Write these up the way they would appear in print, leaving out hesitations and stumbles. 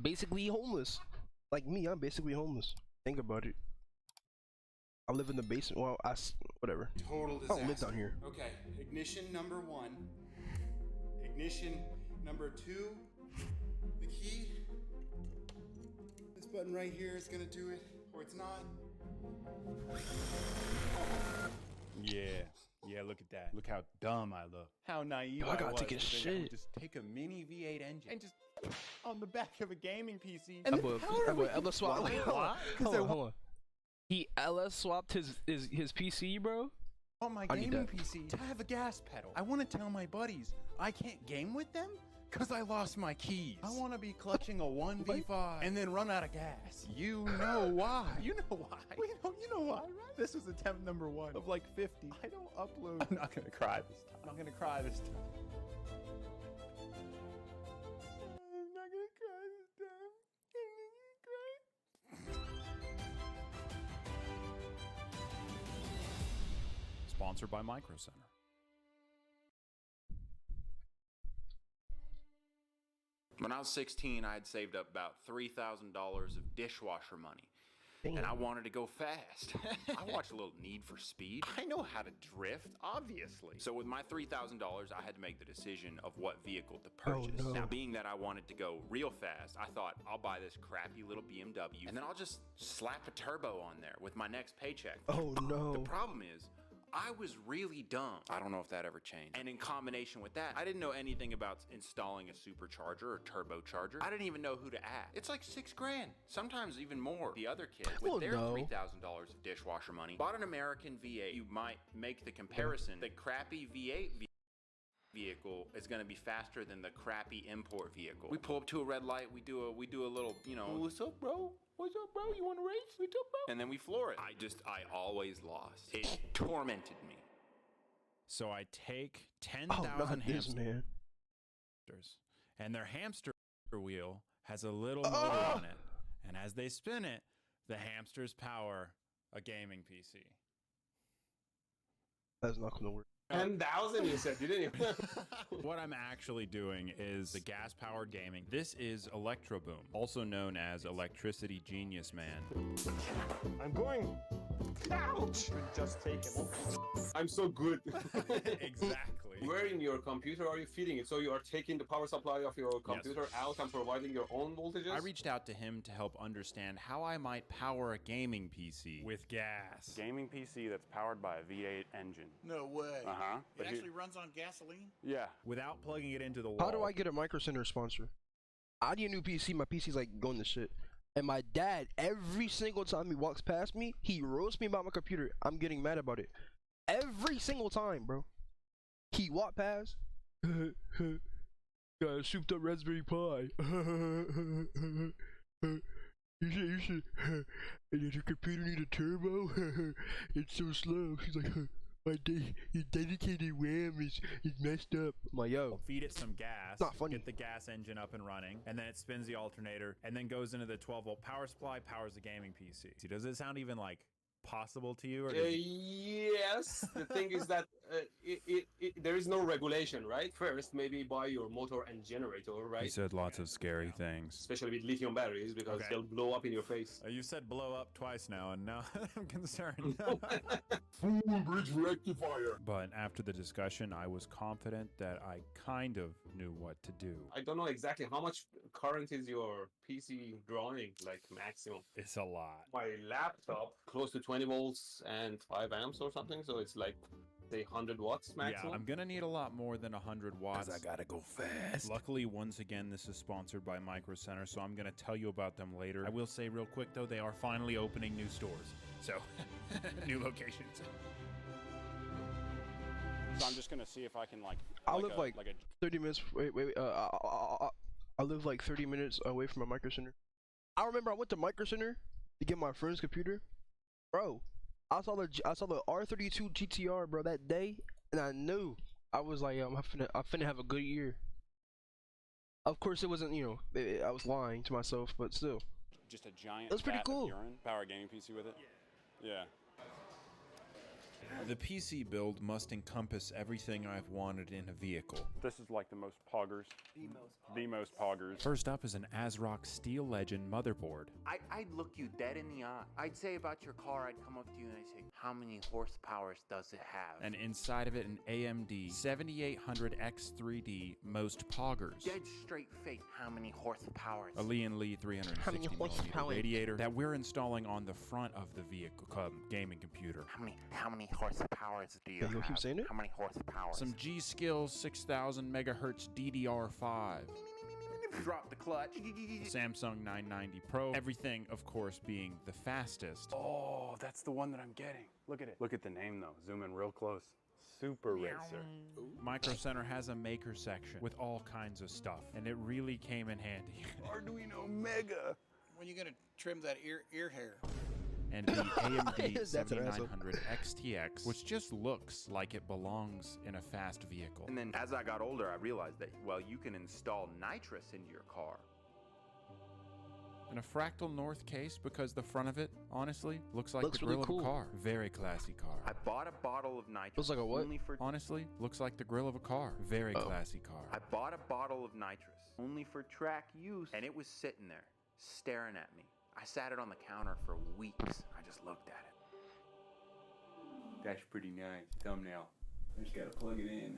basically homeless. Like me, I'm basically homeless. Think about it. I live in the basement. Well, whatever. Total I disaster. don't live down here. Okay, ignition number 1. Ignition number 2. The key. This button right here is gonna do it, or it's not. Yeah, look at that. Look how dumb I look. How naive Yo, I gotta was take a to think I would shit. just take a mini V8 engine and just on the back of a gaming PC. That boy LS swapped. Why? Hold on. He LS swapped his PC, bro. On my I need gaming that. PC to have a gas pedal. I want to tell my buddies I can't game with them because I lost my keys. I want to be clutching a 1v5 and then run out of gas. You know why. You know why. You know why, right? This was attempt number 1 of like 50. I don't upload. I'm not going to cry this time. I'm not going to cry this time. I'm not going to cry this time. I'm not going to cry. Sponsored by Micro Center. When I was 16, I had saved up about $3,000 of dishwasher money. Damn. And I wanted to go fast. I watched a little Need for Speed. I know how to drift, obviously. So with my $3,000, I had to make the decision of what vehicle to purchase. no. Now, being that I wanted to go real fast, I thought I'll buy this crappy little BMW, and then I'll just slap a turbo on there with my next paycheck. Oh no. The problem is, I was really dumb. I don't know if that ever changed. And in combination with that, I didn't know anything about installing a supercharger or turbocharger. I didn't even know who to ask. It's like $6 grand, sometimes even more. The other kids, with their $3,000 of dishwasher money, bought an American V8. You might make the comparison. The crappy V8 vehicle is going to be faster than the crappy import vehicle. We pull up to a red light. We do a little, you know, what's up, bro? What's up, bro? You want to race? What's up, bro? And then we floor it. I always lost. It tormented me. So I take Oh, 10,000 not this hamsters, man. and their hamster wheel has a little motor on it. And as they spin it, the hamsters power a gaming PC. That's not gonna work. 10,000 you said, didn't you? What I'm actually doing is the gas-powered gaming. This is Electroboom, also known as Electricity Genius Man. I'm going. Ouch! Just take it. I'm so good. Exactly. Where in your computer are you feeding it? So you are taking the power supply of your computer out and providing your own voltages? I reached out to him to help understand how I might power a gaming PC with gas. Gaming PC that's powered by a V8 engine. No way. Uh-huh. It actually runs on gasoline? Yeah. Without plugging it into the wall. How do I get a Micro Center sponsor? I need a new PC. My PC's like going to shit. And my dad, every single time he walks past me, he roasts me about my computer. I'm getting mad about it. Every single time, bro. He walked past. Got a souped up Raspberry Pi. You should. Does your computer need a turbo? It's so slow. She's like, your dedicated RAM is messed up. I'm like, yo. Feed it some gas, Not funny. get the gas engine up and running, and then it spins the alternator, and then goes into the 12-volt power supply, powers the gaming PC. Does it sound even like possible to you? Or Yes. The thing is that there is no regulation, right? First, maybe buy your motor and generator, right? He said lots of scary things. Especially with lithium batteries, because they'll blow up in your face. You said blow up twice now, and now I'm concerned. Full bridge rectifier. But after the discussion, I was confident that I kind of knew what to do. I don't know exactly how much current is your PC drawing, like maximum. It's a lot. My laptop, close to 20 volts and 5 amps or something, so it's like, say, 100 watts maximum. Yeah, I'm gonna need a lot more than 100 watts. I gotta go fast. Luckily, once again, this is sponsored by Micro Center, so I'm gonna tell you about them later. I will say real quick though, they are finally opening new stores. So, new locations. So I'm just gonna see if I can I live like 30 minutes. Wait. I live like 30 minutes away from a Micro Center. I remember I went to Micro Center to get my friend's computer, bro. I saw the R32 GTR, bro, that day, and I knew. I was like, I'm finna have a good year. Of course, it wasn't, you know, I was lying to myself, but still. just a giant That's pretty vat cool. of urine. Power a gaming PC with it. Yeah. The PC build must encompass everything I've wanted in a vehicle. This is like the most poggers. The most poggers. First up is an ASRock Steel Legend motherboard. I'd look you dead in the eye. I'd say about your car, I'd come up to you and I'd say, how many horsepowers does it have? And inside of it, an AMD 7800X3D most poggers. Dead straight face, how many horsepowers? A Lian Li How many 360mm horsepower? radiator that we're installing on the front of the vehicle gaming computer. How many horsepowers do you Yeah, you'll keep have? saying it? How many horsepowers? Some G-Skill 6000 megahertz DDR5. Drop the clutch. Samsung 990 Pro. Everything, of course, being the fastest. Oh, that's the one that I'm getting. Look at it. Look at the name though. Zoom in real close. Super Racer. Micro Center has a maker section with all kinds of stuff, and it really came in handy. Arduino Mega. When you gonna trim that ear hair? And the AMD That's an asshole. 7900 XTX, which just looks like it belongs in a fast vehicle. And then as I got older, I realized that, well, you can install nitrous into your car. And a Fractal North case because the front of it, honestly, looks like Looks the really grill cool. of a car. Very classy car. I bought a bottle of nitrous. Looks like a what? Only for Honestly, looks like the grill of a car. Very Oh. classy car. I bought a bottle of nitrous only for track use, and it was sitting there, staring at me. I sat it on the counter for weeks. I just looked at it. That's pretty nice. Thumbnail. I just gotta plug it in.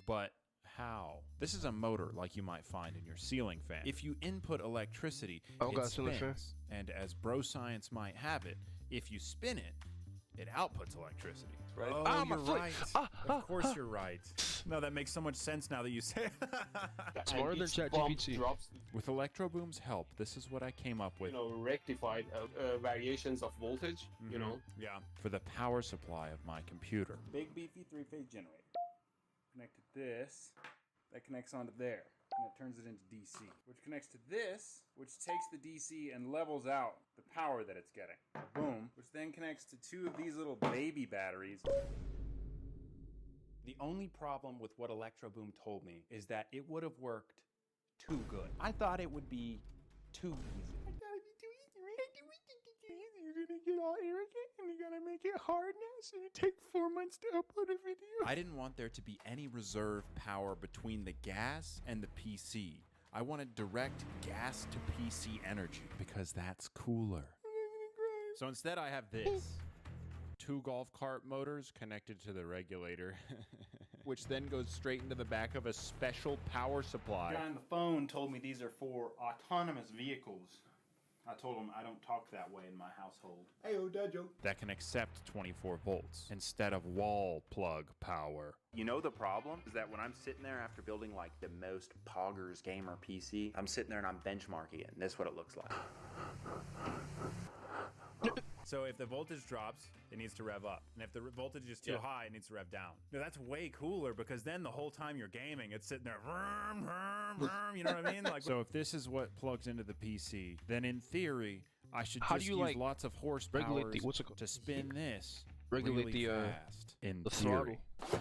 But how? This is a motor like you might find in your ceiling fan. If you input electricity, Oh, it got a ceiling fan? spins. And as bro science might have it, if you spin it, it outputs electricity. Right? Oh, Ah, my you're foot. right. Ah, Of course you're right. No, that makes so much sense now that you say it. Smarter than each bump ChatGPT. drops, With Electroboom's help, this is what I came up with. rectified variations of voltage. You Mhm. know, Yeah. For the power supply of my computer. Big beefy three-phase generator. Connect to this. That connects onto there. And it turns it into DC. Which connects to this, which takes the DC and levels out the power that it's getting. Boom. Which then connects to two of these little baby batteries. The only problem with what Electroboom told me is that it would have worked too good. I thought it would be too easy. I thought it'd be too easy, right? You're gonna get all arrogant and you're gonna make it hard now, so you take 4 months to upload a video. I didn't want there to be any reserve power between the gas and the PC. I wanted direct gas to PC energy because that's cooler. So instead I have this. 2 golf cart motors connected to the regulator, which then goes straight into the back of a special power supply. The guy on the phone told me these are for autonomous vehicles. I told him I don't talk that way in my household. That can accept 24 volts instead of wall plug power. You know the problem is that when I'm sitting there after building like the most poggers gamer PC, I'm sitting there and I'm benchmarking it, and this is what it looks like. So if the voltage drops, it needs to rev up. And if the voltage is too high, it needs to rev down. No, that's way cooler because then the whole time you're gaming, it's sitting there, vroom, vroom, vroom, you know what I mean? Like, So if this is what plugs into the PC, then in theory, I should How just do you, use like, lots of horsepower regulate the- what's it called? to spin this Regulate really the, fast. In the theory. throttle.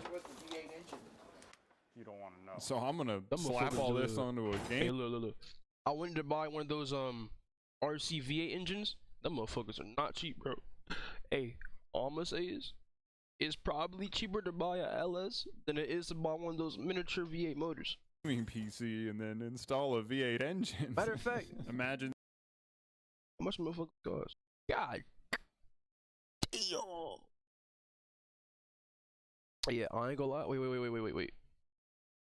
You don't want to know. So I'm gonna Them slap motherfuckers all do this it. onto a Hey, game. look. I wanted to buy one of those RC V8 engines. Them motherfuckers are not cheap, bro. Hey, all I'm gonna say is, it's probably cheaper to buy a LS than it is to buy one of those miniature V8 motors. PC and then install a V8 engine. Matter of fact, Imagine. how much motherfucker cost? God damn. Yeah, I ain't gonna lie. Wait.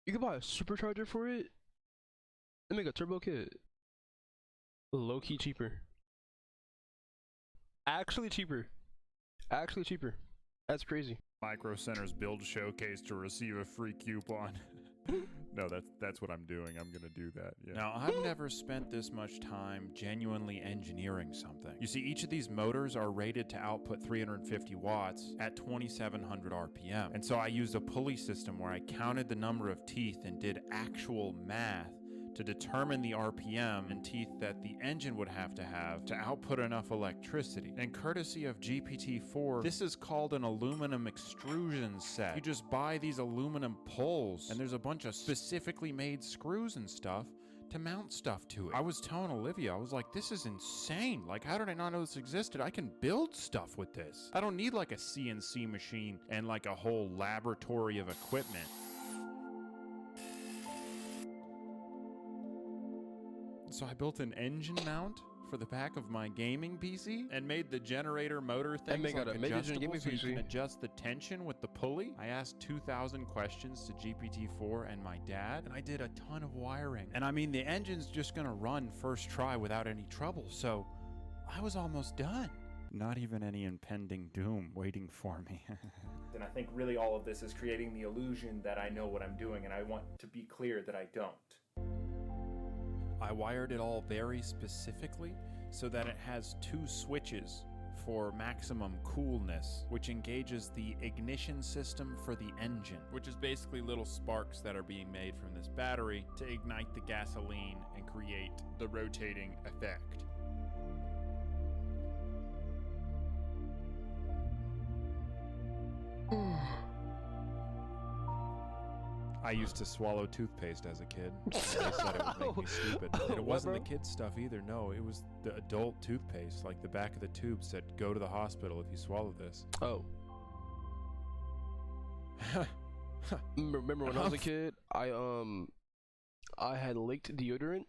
You can buy a supercharger for it. They make a turbo kit. Low key cheaper. Actually cheaper. That's crazy. Micro Center's build showcase to receive a free coupon. No, that's what I'm doing. I'm gonna do that. Yeah. Now, I've never spent this much time genuinely engineering something. You see, each of these motors are rated to output 350 watts at 2700 RPM. And so I used a pulley system where I counted the number of teeth and did actual math to determine the RPM and teeth that the engine would have to output enough electricity. And courtesy of GPT-4, this is called an aluminum extrusion set. You just buy these aluminum poles, and there's a bunch of specifically made screws and stuff to mount stuff to it. I was telling Olivia, I was like, this is insane. Like, how did I not know this existed? I can build stuff with this. I don't need like a CNC machine and like a whole laboratory of equipment. So I built an engine mount for the back of my gaming PC and made the generator motor thing make like a major adjustable gaming so you PC. can adjust the tension with the pulley. I asked 2,000 questions to GPT-4 and my dad, and I did a ton of wiring. And I mean, the engine's just gonna run first try without any trouble, so I was almost done. Not even any impending doom waiting for me. And I think really all of this is creating the illusion that I know what I'm doing, and I want to be clear that I don't. I wired it all very specifically so that it has 2 switches for maximum coolness, which engages the ignition system for the engine, which is basically little sparks that are being made from this battery to ignite the gasoline and create the rotating effect. I used to swallow toothpaste as a kid. They said it would make me stupid. And it wasn't the kid stuff either. No, it was the adult toothpaste. Like the back of the tube said, go to the hospital if you swallow this. Oh. Remember when I was a kid, I had licked deodorant,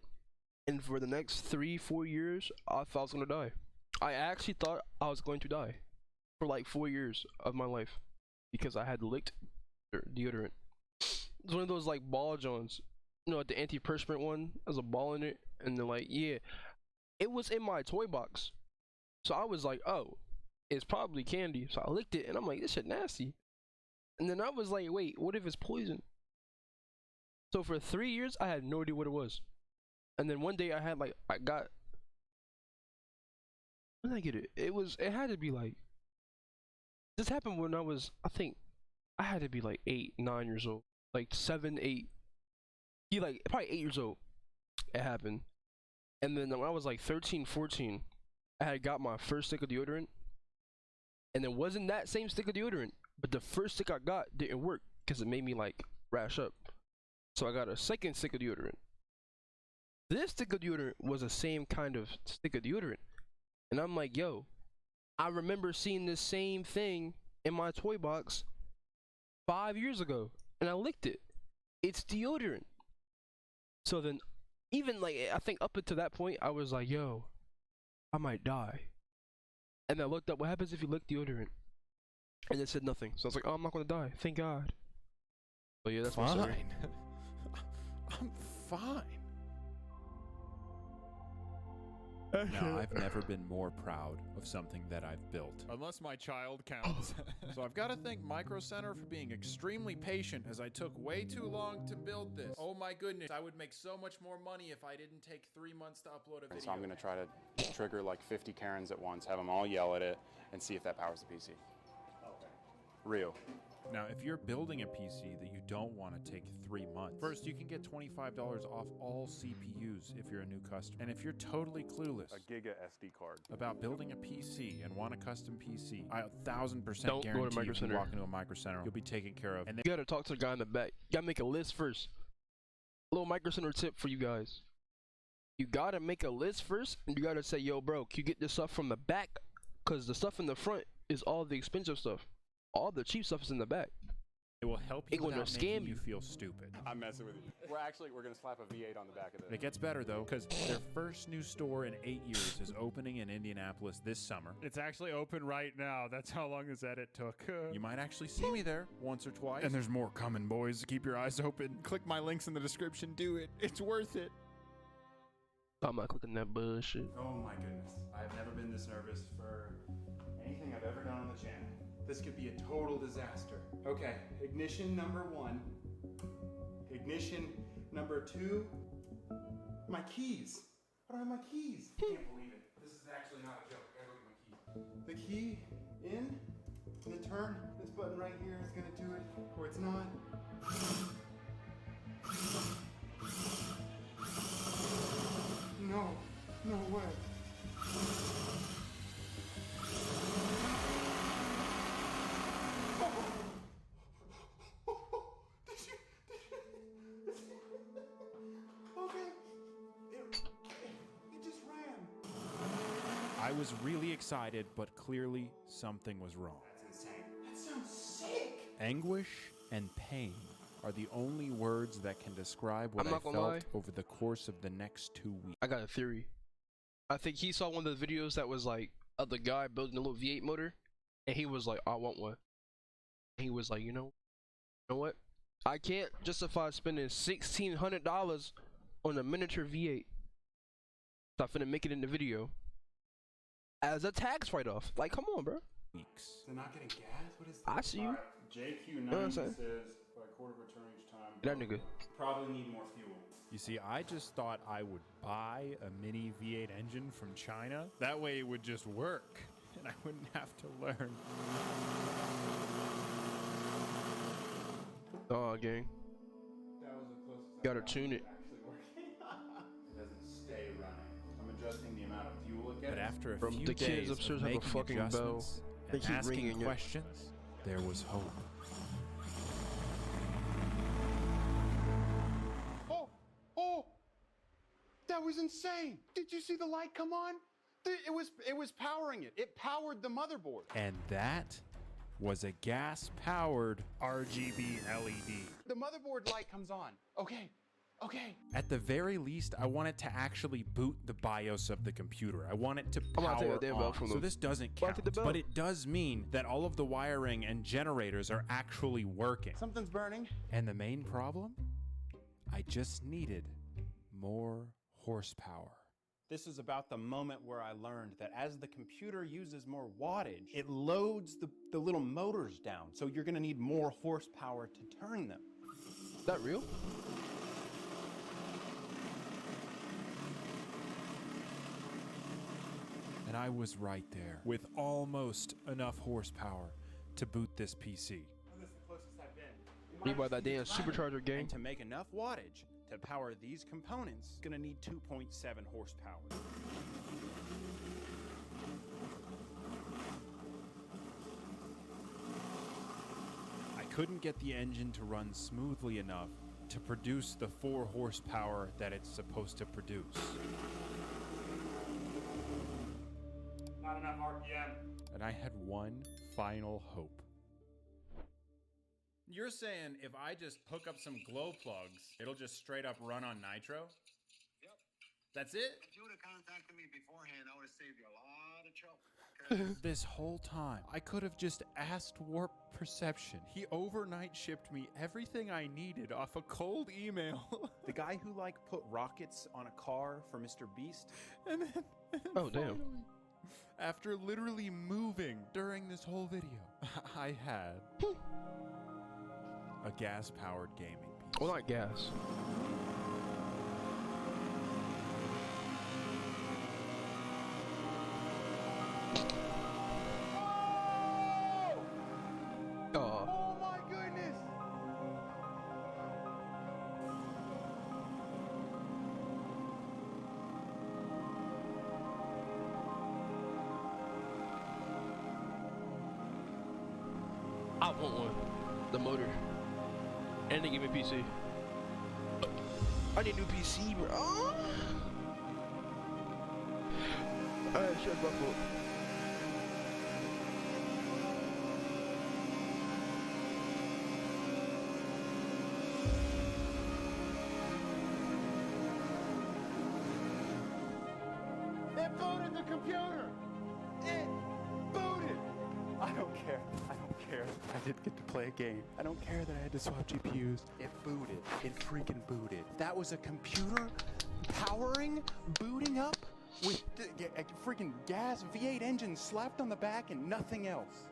and for the next 3-4 years, I thought I was gonna die. I actually thought I was going to die for like 4 years of my life because I had licked deodorant. It's one of those like ball joints, you know, like the antiperspirant one. There's a ball in it, and then like, yeah, it was in my toy box. So I was like, oh, it's probably candy. So I licked it, and I'm like, this shit nasty. And then I was like, wait, what if it's poison? So for 3 years, I had no idea what it was. And then one day I had like, when did I get it? It had to be like, this happened when I was, I think, I had to be like 8, 9 years old. Like 7, 8. He like, probably 8 years old. It happened. And then when I was like 13, 14, I had got my first stick of deodorant. And it wasn't that same stick of deodorant, but the first stick I got didn't work because it made me like rash up. So I got a second stick of deodorant. This stick of deodorant was the same kind of stick of deodorant. And I'm like, yo, I remember seeing this same thing in my toy box 5 years ago, and I licked it. It's deodorant. So then, even like, I think up until that point, I was like, yo, I might die. And I looked up, what happens if you lick deodorant? And it said nothing. So I was like, oh, I'm not gonna die. Thank God. But yeah, that's my story. I'm fine. No, I've never been more proud of something that I've built. Unless my child counts. So I've got to thank Micro Center for being extremely patient as I took way too long to build this. Oh my goodness, I would make so much more money if I didn't take 3 months to upload a video. So I'm gonna try to trigger like 50 Karens at once, have them all yell at it, and see if that powers the PC. Okay. Real. Now, if you're building a PC that you don't want to take 3 months, first you can get $25 off all CPUs if you're a new customer. And if you're totally clueless A Giga SD card. about building a PC and want a custom PC, I 1,000% Don't go to guarantee Micro if you Center. walk into a Micro Center, you'll be taken care of. And You gotta talk to the guy in the back. You gotta make a list first. A little Micro Center tip for you guys. You gotta make a list first, and you gotta say, yo, bro, can you get this stuff from the back? Because the stuff in the front is all the expensive stuff. All the cheap stuff is in the back. it will help you Ain't gonna without making scam you you. feel stupid. I'm messing with you. We're gonna slap a V8 on the back of And it gets better though, because their first new store in 8 years is opening in Indianapolis this summer. It's actually open right now. That's how long this edit took. You might actually see me there once or twice. And there's more coming, boys. Keep your eyes open. Click my links in the description. Do it. It's worth it. I'm not clicking that bullshit. Oh my goodness. I've never been this nervous for anything I've ever done on the channel. This could be a total disaster. Okay, ignition number 1. Ignition number 2. My keys. I don't have my keys. Can't believe it. This is actually not a joke. I gotta look at my keys. The key in, and then turn. This button right here is gonna do it, or it's not. No, no way. Okay, I was really excited, but clearly something was wrong. That's insane. That sounds sick. Anguish and pain are the only words that can describe what I'm I not gonna felt lie. over the course of the next 2 weeks. I got a theory. I think he saw one of the videos that was like of the guy building a little V8 motor, and he was like, "I want one." And he was like, you know what? I can't justify spending $1,600 on a miniature V8. So I'm finna make it in the video as a tax write-off. Like, come on, bro. They're not getting gas? What is I see you. JQ9 know what I'm saying? says by quarter of a turn each time. That nigga. Probably need more fuel. You see, I just thought I would buy a mini V8 engine from China. That way it would just work, and I wouldn't have to learn. Oh, gang. That was the closest I Gotta got tune to it. actually working. It doesn't stay running. I'm adjusting the amount of fuel it gets. But after a Bro, few the kids days upstairs of have a making fucking bell. adjustments They and keep asking ringing it. questions, there was hope. Oh, that was insane. Did you see the light come on? It was powering it. It powered the motherboard. And that was a gas-powered RGB LED. The motherboard light comes on. Okay. At the very least, I want it to actually boot the BIOS of the computer. I want it to I'm gonna take power that damn bell on. from So them. this doesn't I'll count. take the bell. But it does mean that all of the wiring and generators are actually working. Something's burning. And the main problem? I just needed more horsepower. This is about the moment where I learned that as the computer uses more wattage, it loads the little motors down. So you're gonna need more horsepower to turn them. Is that real? And I was right there with almost enough horsepower to boot this PC. This is the closest I've been. You buy that damn supercharger, gang. And to make enough wattage to power these components, it's gonna need 2.7 horsepower. I couldn't get the engine to run smoothly enough to produce the 4 horsepower that it's supposed to produce. Not enough RPM. And I had one final hope. You're saying if I just hook up some glow plugs, it'll just straight up run on nitro? Yep. That's it? If you would have contacted me beforehand, I would have saved you a lot of trouble. This whole time, I could have just asked Warp Perception. He overnight shipped me everything I needed off a cold email. The guy who put rockets on a car for Mr. Beast. And then Oh, damn. finally, after literally moving during this whole video, I had a gas-powered gaming PC. Well, not gas. Oh. Oh my goodness. I want one. The motor. And they give me a PC. I need a new PC, bro. Oh. Alright, shut my fault. It booted the computer. It booted. I don't care. I don't care. I didn't get to play a game. I don't care that I had to swap GPUs. It booted. It freaking booted. That was a computer powering, booting up with a freaking gas V8 engine slapped on the back and nothing else.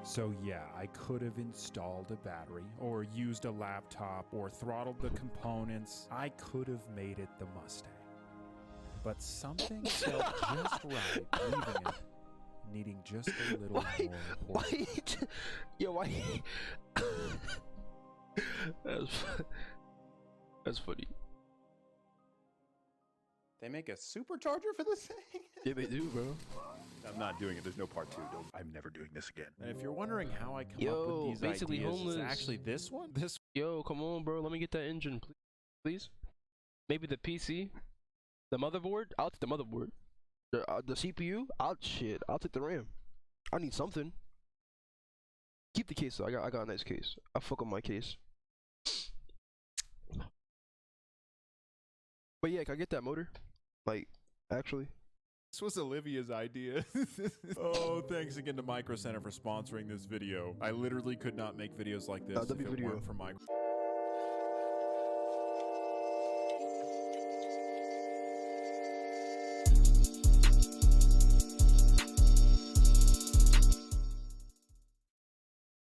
So yeah, I could have installed a battery, or used a laptop, or throttled the components. I could have made it the Mustang. But something felt just right, leaving it needing just a little more Why? horsepower. Yo, why? That's funny. They make a supercharger for this thing? Yeah, they do, bro. I'm not doing it. There's no part 2. I'm never doing this again. And if you're wondering how I come up Yo, with these basically ideas, homeless. it's actually this one. This Yo, come on, bro. Let me get that engine, please. Maybe the PC, the motherboard. I'll take the motherboard. The CPU. I'll take the RAM. I need something. Keep the case though. I got a nice case. I fuck with my case. But yeah, can I get that motor? Like, actually. This was Olivia's idea. Oh, thanks again to Micro Center for sponsoring this video. I literally could not make videos like this if it weren't for Micro.